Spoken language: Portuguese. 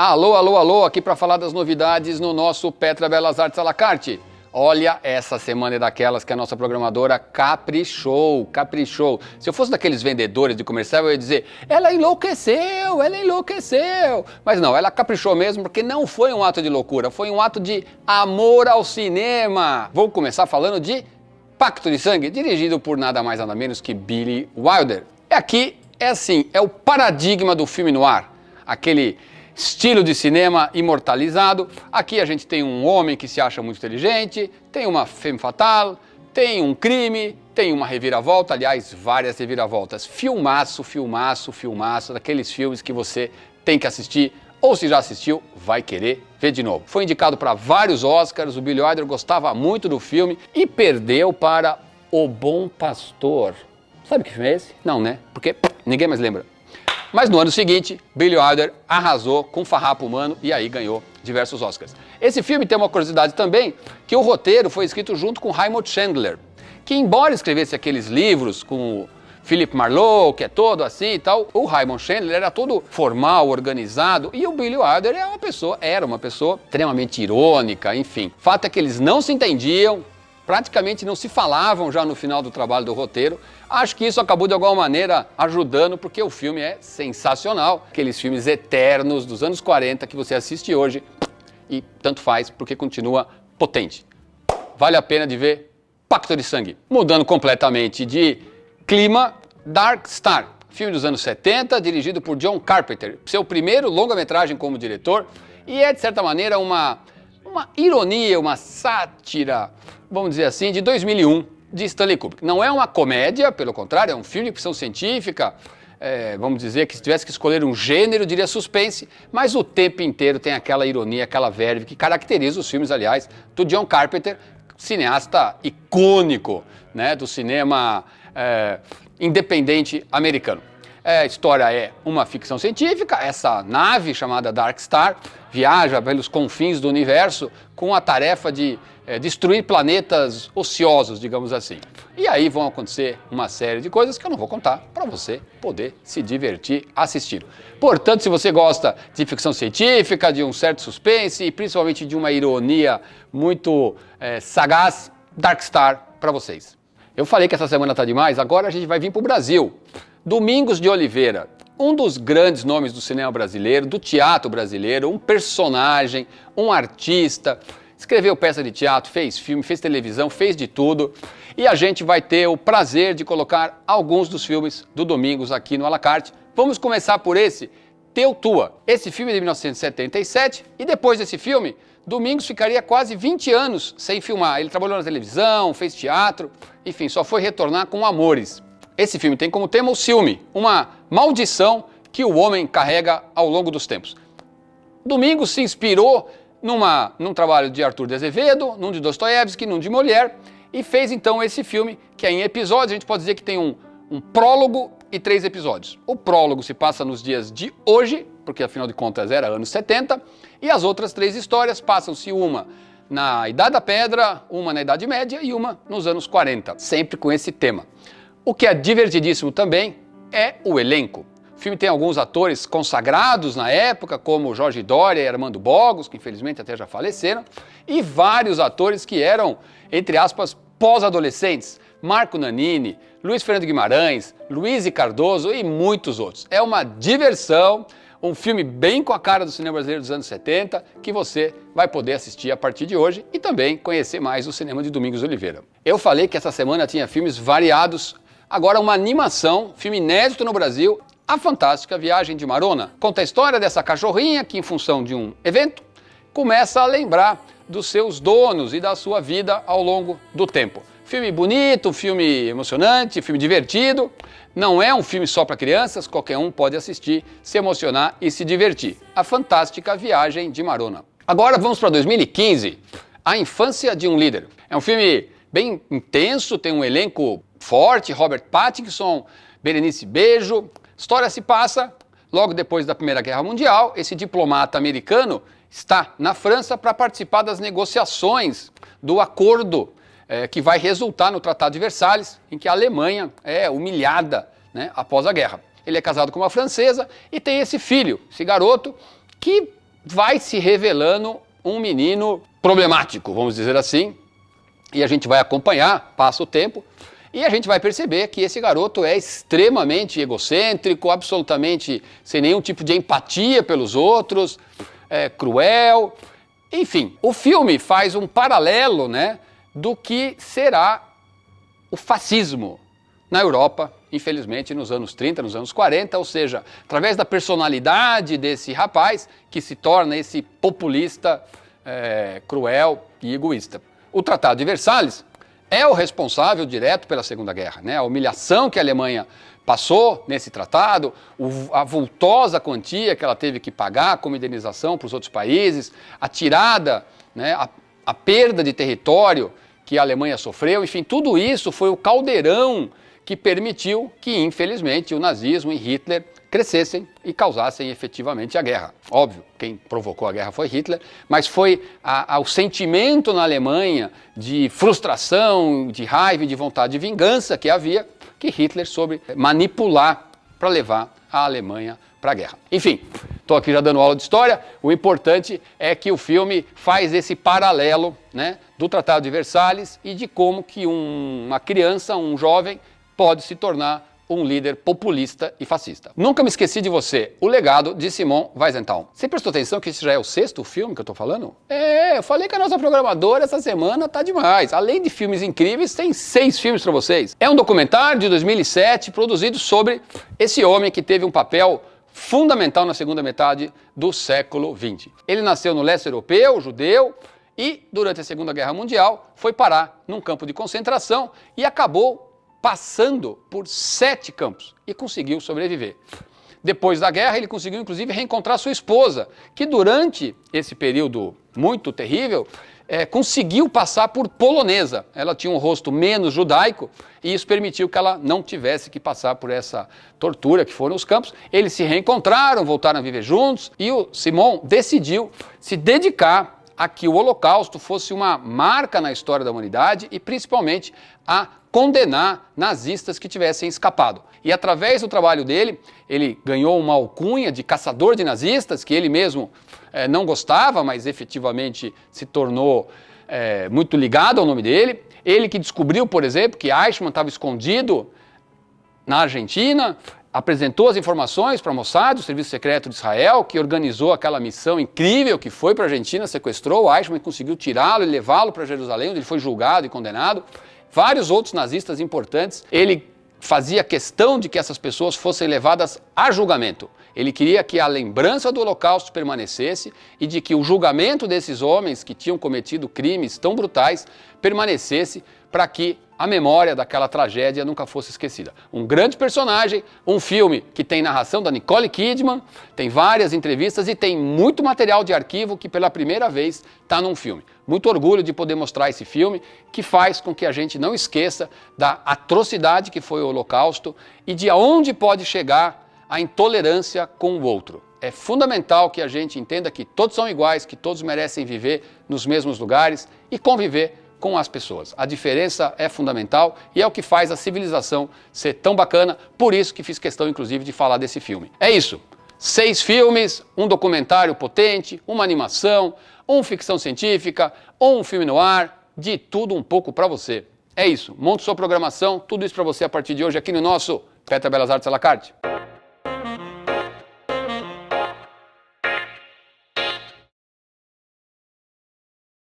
Alô, alô, alô, aqui para falar das novidades no nosso Petra Belas Artes à la carte. Olha, essa semana é daquelas que a nossa programadora caprichou. Se eu fosse daqueles vendedores de comercial, eu ia dizer, ela enlouqueceu. Mas não, ela caprichou mesmo, porque não foi um ato de loucura, foi um ato de amor ao cinema. Vou começar falando de Pacto de Sangue, dirigido por nada mais nada menos que Billy Wilder. É o paradigma do filme noir, aquele estilo de cinema imortalizado. Aqui a gente tem um homem que se acha muito inteligente, tem uma femme fatale, tem um crime, tem uma reviravolta, aliás, várias reviravoltas. Filmaço, daqueles filmes que você tem que assistir, ou se já assistiu, vai querer ver de novo. Foi indicado para vários Oscars, o Billy Wilder gostava muito do filme e perdeu para O Bom Pastor. Sabe que filme é esse? Não, né? Porque ninguém mais lembra. Mas no ano seguinte, Billy Wilder arrasou com Farrapo Humano e aí ganhou diversos Oscars. Esse filme tem uma curiosidade também, que o roteiro foi escrito junto com Raymond Chandler, que embora escrevesse aqueles livros com o Philip Marlowe, que é todo assim e tal, o Raymond Chandler era todo formal, organizado, e o Billy Wilder era uma pessoa extremamente irônica, enfim. Fato é que eles não se entendiam, praticamente não se falavam já no final do trabalho do roteiro. Acho que isso acabou de alguma maneira ajudando, porque o filme é sensacional. Aqueles filmes eternos dos anos 40 que você assiste hoje e tanto faz, porque continua potente. Vale a pena de ver Pacto de Sangue. Mudando completamente de clima, Dark Star, filme dos anos 70, dirigido por John Carpenter. Seu primeiro longa-metragem como diretor e é, de certa maneira, uma ironia, uma sátira, vamos dizer assim, de 2001, de Stanley Kubrick. Não é uma comédia, pelo contrário, é um filme de ficção científica, vamos dizer que se tivesse que escolher um gênero, eu diria suspense, mas o tempo inteiro tem aquela ironia, aquela verve que caracteriza os filmes, aliás, do John Carpenter, cineasta icônico, né, do cinema independente americano. A história é uma ficção científica, essa nave chamada Dark Star viaja pelos confins do universo com a tarefa de destruir planetas ociosos, digamos assim. E aí vão acontecer uma série de coisas que eu não vou contar para você poder se divertir assistindo. Portanto, se você gosta de ficção científica, de um certo suspense e principalmente de uma ironia muito sagaz, Dark Star para vocês. Eu falei que essa semana tá demais, agora a gente vai vir para o Brasil. Domingos de Oliveira, um dos grandes nomes do cinema brasileiro, do teatro brasileiro, um personagem, um artista, escreveu peça de teatro, fez filme, fez televisão, fez de tudo. E a gente vai ter o prazer de colocar alguns dos filmes do Domingos aqui no à la carte. Vamos começar por esse, Teu Tua. Esse filme é de 1977 e depois desse filme, Domingos ficaria quase 20 anos sem filmar. Ele trabalhou na televisão, fez teatro, enfim, só foi retornar com Amores. Esse filme tem como tema o ciúme, uma maldição que o homem carrega ao longo dos tempos. Domingos se inspirou num trabalho de Arthur de Azevedo, num de Dostoiévski, num de Molière, e fez então esse filme, que é em episódios, a gente pode dizer que tem um prólogo e 3 episódios. O prólogo se passa nos dias de hoje, porque afinal de contas era anos 70, e as outras 3 histórias passam-se uma na Idade da Pedra, uma na Idade Média e uma nos anos 40, sempre com esse tema. O que é divertidíssimo também é o elenco. O filme tem alguns atores consagrados na época, como Jorge Doria e Armando Bogos, que infelizmente até já faleceram, e vários atores que eram, entre aspas, pós-adolescentes. Marco Nanini, Luiz Fernando Guimarães, Luiz Cardoso e muitos outros. É uma diversão, um filme bem com a cara do cinema brasileiro dos anos 70, que você vai poder assistir a partir de hoje e também conhecer mais o cinema de Domingos Oliveira. Eu falei que essa semana tinha filmes variados, agora uma animação, filme inédito no Brasil, A Fantástica Viagem de Marona. Conta a história dessa cachorrinha que, em função de um evento, começa a lembrar dos seus donos e da sua vida ao longo do tempo. Filme bonito, filme emocionante, filme divertido. Não é um filme só para crianças, qualquer um pode assistir, se emocionar e se divertir. A Fantástica Viagem de Marona. Agora vamos para 2015, A Infância de um Líder. É um filme bem intenso, tem um elenco forte, Robert Pattinson, Berenice Bejo. A história se passa logo depois da Primeira Guerra Mundial. Esse diplomata americano está na França para participar das negociações do acordo que vai resultar no Tratado de Versalhes, em que a Alemanha é humilhada, né, após a guerra. Ele é casado com uma francesa e tem esse filho, esse garoto, que vai se revelando um menino problemático, vamos dizer assim, e a gente vai acompanhar, passa o tempo, e a gente vai perceber que esse garoto é extremamente egocêntrico, absolutamente sem nenhum tipo de empatia pelos outros, cruel. Enfim, o filme faz um paralelo, né, do que será o fascismo na Europa, infelizmente, nos anos 30, nos anos 40, ou seja, através da personalidade desse rapaz que se torna esse populista cruel e egoísta. O Tratado de Versalhes é o responsável direto pela Segunda Guerra, né? A humilhação que a Alemanha passou nesse tratado, a vultosa quantia que ela teve que pagar como indenização para os outros países, a tirada, né, a perda de território que a Alemanha sofreu, enfim, tudo isso foi o caldeirão que permitiu que, infelizmente, o nazismo e Hitler crescessem e causassem efetivamente a guerra. Óbvio, quem provocou a guerra foi Hitler, mas foi o sentimento na Alemanha de frustração, de raiva e de vontade de vingança que havia, que Hitler soube manipular para levar a Alemanha para a guerra. Enfim, estou aqui já dando aula de história, o importante é que o filme faz esse paralelo, né, do Tratado de Versalhes e de como que uma criança, um jovem, pode se tornar um líder populista e fascista. Nunca me esqueci de você, O Legado de Simon Wiesenthal. Você prestou atenção que esse já é o 6º filme que eu tô falando? Eu falei que a nossa programadora essa semana tá demais. Além de filmes incríveis, tem 6 filmes para vocês. É um documentário de 2007 produzido sobre esse homem que teve um papel fundamental na segunda metade do século XX. Ele nasceu no leste europeu, judeu, e durante a Segunda Guerra Mundial foi parar num campo de concentração e acabou passando por 7 campos e conseguiu sobreviver. Depois da guerra, ele conseguiu inclusive reencontrar sua esposa, que durante esse período muito terrível, conseguiu passar por polonesa. Ela tinha um rosto menos judaico e isso permitiu que ela não tivesse que passar por essa tortura que foram os campos. Eles se reencontraram, voltaram a viver juntos e o Simon decidiu se dedicar a que o Holocausto fosse uma marca na história da humanidade e principalmente a condenar nazistas que tivessem escapado. E através do trabalho dele, ele ganhou uma alcunha de caçador de nazistas, que ele mesmo não gostava, mas efetivamente se tornou muito ligado ao nome dele. Ele que descobriu, por exemplo, que Eichmann estava escondido na Argentina, apresentou as informações para Mossad, o Serviço Secreto de Israel, que organizou aquela missão incrível que foi para a Argentina, sequestrou o Eichmann e conseguiu tirá-lo e levá-lo para Jerusalém, onde ele foi julgado e condenado. Vários outros nazistas importantes, ele fazia questão de que essas pessoas fossem levadas a julgamento. Ele queria que a lembrança do Holocausto permanecesse e de que o julgamento desses homens que tinham cometido crimes tão brutais permanecesse para que a memória daquela tragédia nunca fosse esquecida. Um grande personagem, um filme que tem narração da Nicole Kidman, tem várias entrevistas e tem muito material de arquivo que pela primeira vez está num filme. Muito orgulho de poder mostrar esse filme que faz com que a gente não esqueça da atrocidade que foi o Holocausto e de aonde pode chegar a intolerância com o outro. É fundamental que a gente entenda que todos são iguais, que todos merecem viver nos mesmos lugares e conviver com as pessoas. A diferença é fundamental e é o que faz a civilização ser tão bacana, por isso que fiz questão, inclusive, de falar desse filme. É isso. 6 filmes, um documentário potente, uma animação, ficção científica, um filme no ar, de tudo um pouco para você. É isso. Monte sua programação, tudo isso para você a partir de hoje aqui no nosso Petra Belas Artes à la carte.